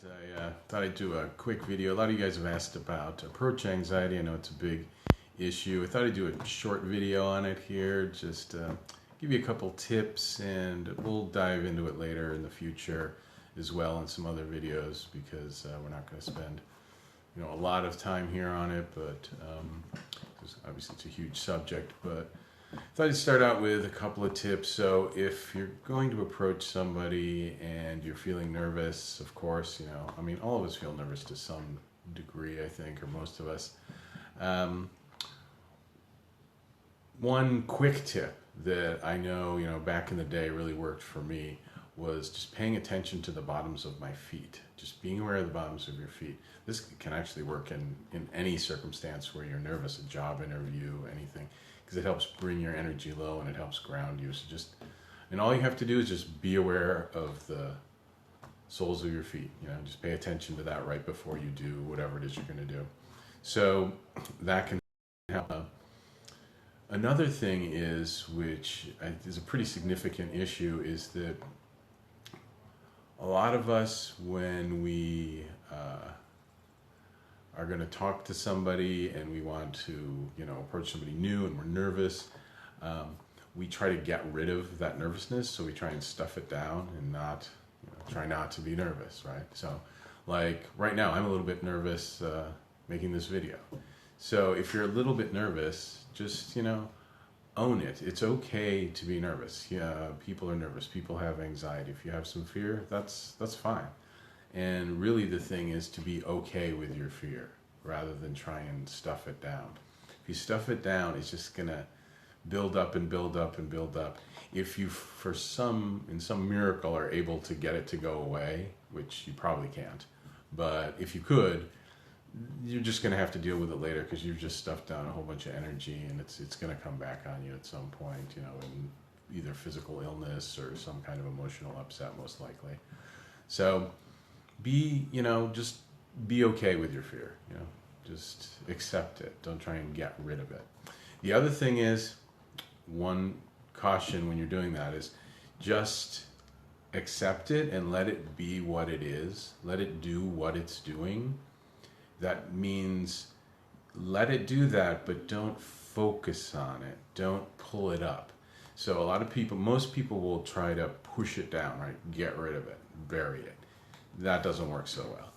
Guys, I thought I'd do a quick video. A lot of you guys have asked about approach anxiety. I know it's a big issue. I thought I'd do a short video on it here, just give you a couple tips, and we'll dive into it later in the future as well in some other videos, because we're not going to spend a lot of time here on it, but 'cause obviously it's a huge subject. But I thought I'd start out with a couple of tips. So if you're going to approach somebody and you're feeling nervous, of course, I mean, all of us feel nervous to some degree, I think, or most of us. One quick tip that I know, back in the day really worked for me was just paying attention to the bottoms of my feet. Just being aware of the bottoms of your feet. This can actually work in any circumstance where you're nervous, a job interview, anything, because it helps bring your energy low and it helps ground you. And all you have to do is just be aware of the soles of your feet. Just pay attention to that right before you do whatever it is you're going to do. So that can help. Another thing is, which is a pretty significant issue, is that a lot of us, when we are going to talk to somebody and we want to, approach somebody new and we're nervous, we try to get rid of that nervousness. So we try and stuff it down and try not to be nervous, right? So like right now, I'm a little bit nervous making this video. So if you're a little bit nervous, just, own it. It's okay to be nervous. Yeah, people are nervous. People have anxiety. If you have some fear, that's fine. And really the thing is to be okay with your fear rather than try and stuff it down. If you stuff it down, it's just going to build up and build up and build up. If you, in some miracle, are able to get it to go away, which you probably can't, but if you could, you're just going to have to deal with it later, because you've just stuffed down a whole bunch of energy, and it's going to come back on you at some point, in either physical illness or some kind of emotional upset, most likely. So just be okay with your fear, just accept it. Don't try and get rid of it. The other thing is, one caution when you're doing that is just accept it and let it be what it is. Let it do what it's doing. That means let it do that, but don't focus on it. Don't pull it up. So most people will try to push it down, right? Get rid of it, bury it. That doesn't work so well.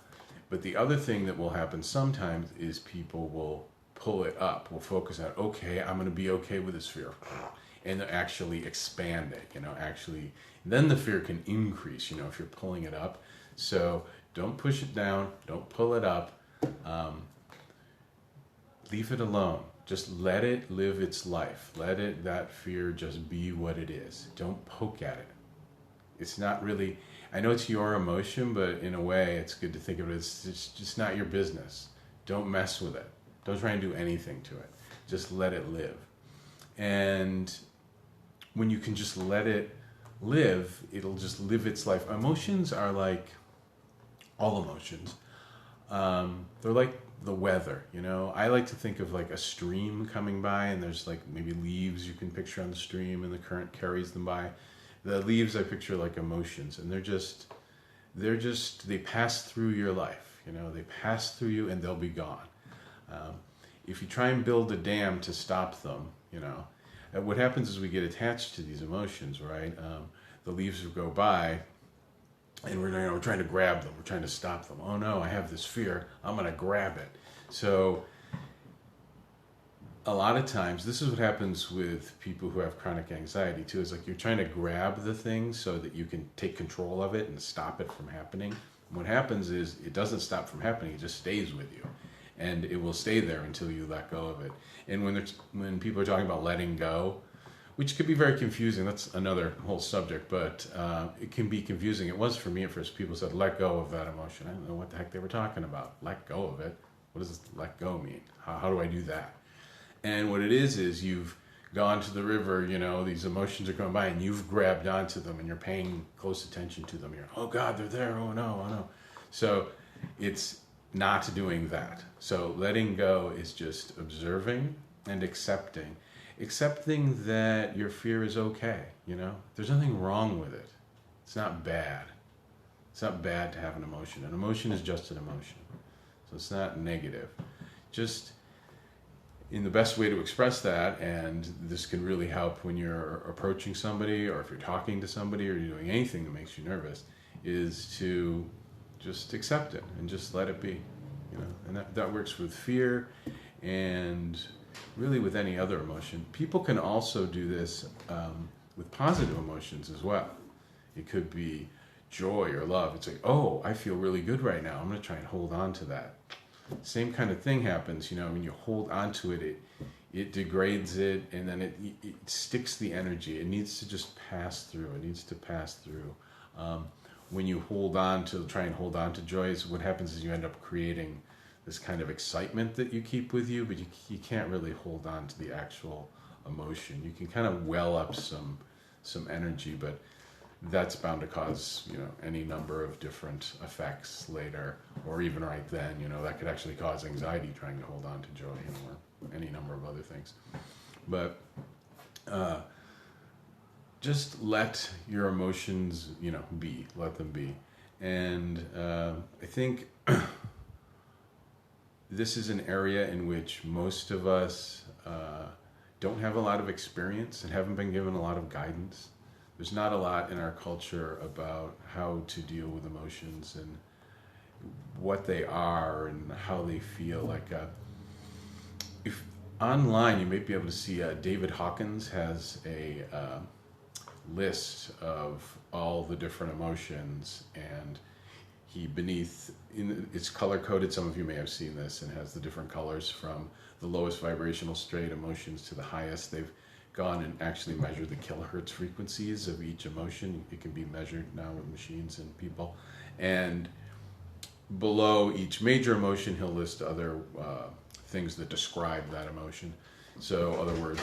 But the other thing that will happen sometimes is people will pull it up, will focus on, okay, I'm going to be okay with this fear. And actually expand it, then the fear can increase, if you're pulling it up. So don't push it down, don't pull it up. Leave it alone. Just let it live its life. Let that fear just be what it is. Don't poke at it. It's not really, I know it's your emotion, but in a way it's good to think of it as it's just not your business. Don't mess with it. Don't try and do anything to it. Just let it live. And when you can just let it live, it'll just live its life. Emotions are like all emotions. They're like the weather, I like to think of like a stream coming by, and there's like maybe leaves you can picture on the stream, and the current carries them by. The leaves I picture like emotions, and they pass through your life, they pass through you and they'll be gone. If you try and build a dam to stop them, what happens is we get attached to these emotions, right? The leaves will go by, and we're trying to grab them. We're trying to stop them. Oh no, I have this fear. I'm going to grab it. So a lot of times, this is what happens with people who have chronic anxiety too, is like you're trying to grab the thing so that you can take control of it and stop it from happening. And what happens is it doesn't stop from happening. It just stays with you. And it will stay there until you let go of it. And when people are talking about letting go, which could be very confusing. That's another whole subject, but it can be confusing. It was for me at first. People said, let go of that emotion. I don't know what the heck they were talking about. Let go of it. What does this let go mean? How do I do that? And what it is you've gone to the river, these emotions are going by, and you've grabbed onto them, and you're paying close attention to them. You're, oh God, they're there. Oh no, oh no. So it's not doing that. So letting go is just observing and accepting that your fear is okay. There's nothing wrong with it. It's not bad. It's not bad to have an emotion. An emotion is just an emotion. So it's not negative. Just in the best way to express that, and this can really help when you're approaching somebody, or if you're talking to somebody, or you're doing anything that makes you nervous, is to just accept it and just let it be. And that works with fear and really with any other emotion. People can also do this with positive emotions as well. It could be joy or love. It's like, oh, I feel really good right now. I'm going to try and hold on to that. Same kind of thing happens, when you hold on to it, it degrades it, and then it sticks the energy. It needs to just pass through. It needs to pass through. When you try and hold on to joy, what happens is you end up creating this kind of excitement that you keep with you, but you can't really hold on to the actual emotion. You can kind of well up some energy, but that's bound to cause any number of different effects later, or even right then. That could actually cause anxiety trying to hold on to joy, or any number of other things. But just let your emotions be. Let them be. And I think this is an area in which most of us don't have a lot of experience and haven't been given a lot of guidance. There's not a lot in our culture about how to deal with emotions and what they are and how they feel. Like, if online, you may be able to see David Hawkins has a list of all the different emotions, and it's color coded. Some of you may have seen this, and has the different colors from the lowest vibrational state emotions to the highest. They've gone and actually measured the kilohertz frequencies of each emotion. It can be measured now with machines and people. And below each major emotion, he'll list other things that describe that emotion. So other words.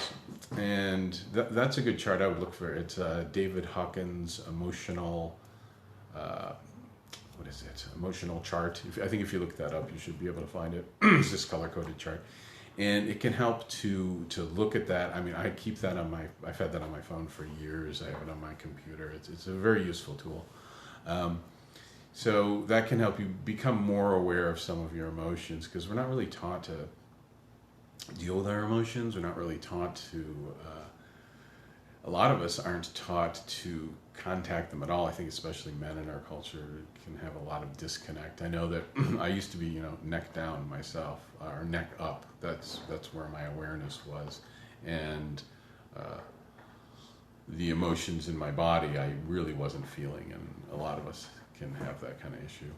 And that's a good chart I would look for. It's David Hawkins emotional, emotional chart. I think if you look that up, you should be able to find it. It's this color-coded chart. And it can help to look at that. I mean, I keep that I've had that on my phone for years. I have it on my computer. It's a very useful tool. So that can help you become more aware of some of your emotions, because we're not really taught to deal with our emotions. We're not really taught to, a lot of us aren't taught to contact them at all. I think especially men in our culture can have a lot of disconnect. I know that I used to be, neck down myself, or neck up. That's where my awareness was. And the emotions in my body, I really wasn't feeling, and a lot of us can have that kind of issue.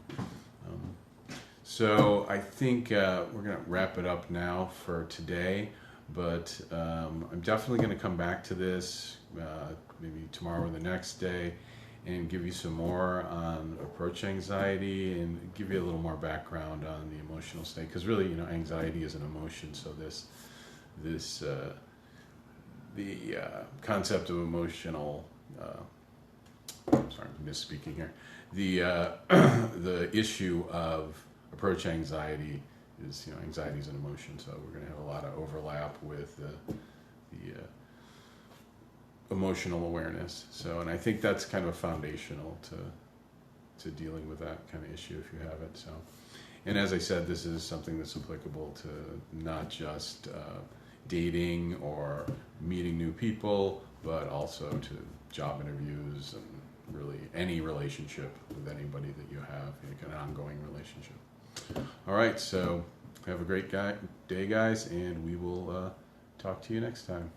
So I think we're going to wrap it up now for today, but I'm definitely going to come back to this maybe tomorrow or the next day and give you some more on approach anxiety and give you a little more background on the emotional state, because really, anxiety is an emotion. So the concept of emotional, sorry, I'm misspeaking here. The issue of approach anxiety is, anxiety is an emotion, so we're going to have a lot of overlap with the emotional awareness. So, and I think that's kind of foundational to dealing with that kind of issue if you have it. So, and as I said, this is something that's applicable to not just dating or meeting new people, but also to job interviews and really any relationship with anybody that you have, like an ongoing relationship. All right, so have a great day, guys, and we will talk to you next time.